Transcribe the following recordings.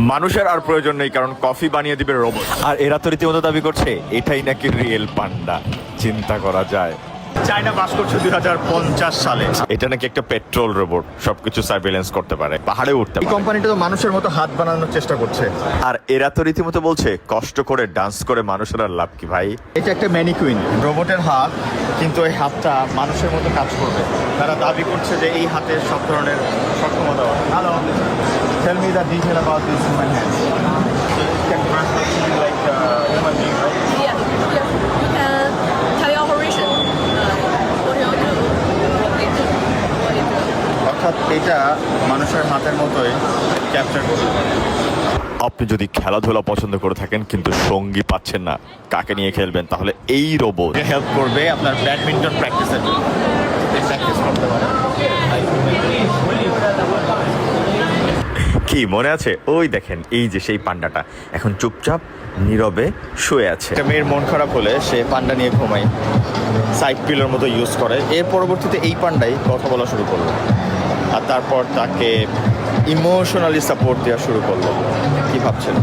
মানুষের আর প্রয়োজন নেই, কারণ কফি বানিয়ে দিবে রোবট। আর এরা তো রীতিমতো দাবি করছে এটাই নাকি রিয়েল পান্ডা। চিন্তা করা যায়, চায়না বাস করছে 2050 সালে। এটা নাকি একটা পেট্রোল রোবট, সবকিছু সার্ভেলেন্স করতে পারে, পাহাড়ে উঠতে পারে। এই কোম্পানিটা তো মানুষের মতো হাত বানানোর চেষ্টা করছে। আর এরা তো রীতিমতো বলছে কষ্ট করে ডান্স করে মানুষের আর লাভ কি ভাই। এটা একটা ম্যানিকুইন, রোবটের হাত, কিন্তু এই হাতটা মানুষের মতো কাজ করবে। তারা দাবি করছে যে এই হাতের সব ধরনের সক্ষমতা। Hello, tell me the detail about this human hand. Can translate like human being, right? Yeah, yeah. You can teleoperation. What do you do? What they do? What they do? অর্থাৎ এটা মানুষের হাতের মতোই ক্যাপচার করবে। আপনি যদি খেলাধুলা পছন্দ করে থাকেন কিন্তু সঙ্গী পাচ্ছেন না, কাকে নিয়ে খেলবেন, তাহলে এই রোবট হেল্প করবে আপনার ব্যাডমিন্টন প্র্যাকটিসের জন্য। প্র্যাকটিস করতে পারেন। কি মনে আছে? ওই দেখেন, এই যে সেই পান্ডাটা এখন চুপচাপ নীরবে শুয়ে আছে। একটা মেয়ের মন খারাপ হলে সে পান্ডা নিয়ে ঘুমায়, সাইড পিলোর মতো ইউজ করে। এর পরবর্তীতে এই পান্ডাই কথা বলা শুরু করলো, আর তারপর তাকে ইমোশনালি সাপোর্ট দেওয়া শুরু করলো। কি ভাবছেন?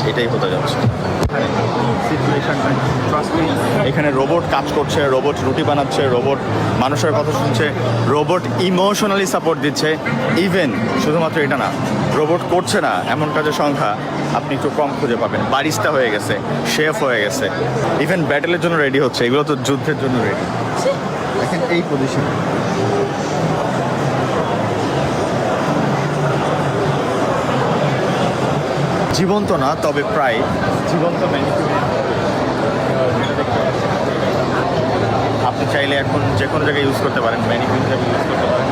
এটাই হতে যাচ্ছে এখানে। রোবট কাজ করছে, রোবট রুটি বানাচ্ছে, রোবট মানুষের কথা শুনছে, রোবট ইমোশনালি সাপোর্ট দিচ্ছে। ইভেন শুধুমাত্র এটা না, রোবট করছে না এমন কাজের সংখ্যা আপনি একটু কম খুঁজে পাবেন। বারিস্তা হয়ে গেছে, শেফ হয়ে গেছে, ইভেন ব্যাটেলের জন্য রেডি হচ্ছে। এগুলো তো যুদ্ধের জন্য রেডি। দেখেন এই পজিশন। জীবন্ত না, তবে প্রায় জীবন্ত ম্যানিকুইন। আপনি চাইলে এখন যে কোনো জায়গায় ইউজ করতে পারেন, ম্যানিকুইন হিসেবে ইউজ করতে পারেন।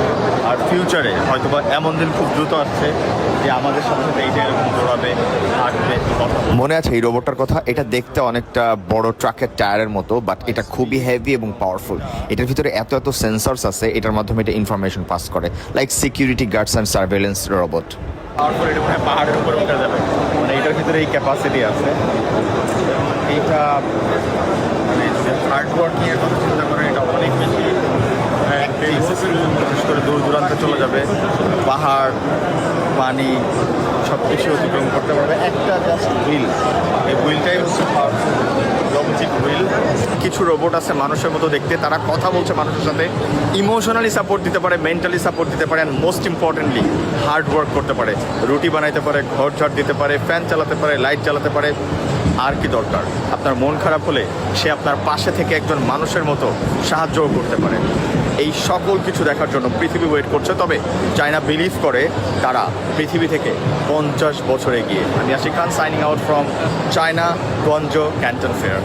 আর ফিউচারে হয়তো বা এমন দিন খুব দ্রুত আসছে যে আমাদের সাথে সাথে এইটা এরকম দৌড়াবে, হাঁটবে, কথা বলবে। মনে আছে এই রোবটটার কথা? এটা দেখতে অনেকটা বড় ট্রাকের টায়ারের মতো, বাট এটা খুবই হেভি এবং পাওয়ারফুল। এটার ভিতরে এত এত সেন্সরস আছে, এটার মাধ্যমে এটা ইনফরমেশন পাস করে, like security guards and surveillance robot. Powerful, এটা মনে হয় পাহাড়ের উপরে উঠে যাবে, মানে এটার ভিতরে এই ক্যাপাসিটি আছে। এইটা মানে হার্ড ওয়ার্কিংয়ের কথা চিন্তা করে এটা অনেক বেশি বিশেষ করে দূর দূরান্তে চলে যাবে, পাহাড়, পানি সব কিছু অতিক্রম করতে পারবে একটা জাস্ট হুইল। এই হুইলটাই হচ্ছে পাওয়ারফুল লজিক হুইল। কিছু রোবট আছে মানুষের মতো দেখতে, তারা কথা বলছে মানুষের সাথে, ইমোশনালি সাপোর্ট দিতে পারে, মেন্টালি সাপোর্ট দিতে পারে, and most importantly hard work করতে পারে, রুটি বানাইতে পারে, ঘর ঝাড় দিতে পারে, ফ্যান চালাতে পারে, লাইট জ্বালাতে পারে। আর কি দরকার? আপনার মন খারাপ হলে সে আপনার পাশে থেকে একজন মানুষের মতো সাহায্যও করতে পারে। এই সকল কিছু দেখার জন্য পৃথিবী ওয়েট করছে। তবে চায়না বিলিভ করে তারা পৃথিবী থেকে 50 বছর এগিয়ে। আমি Ashik Khan, signing out from China, Guangzhou Canton fair.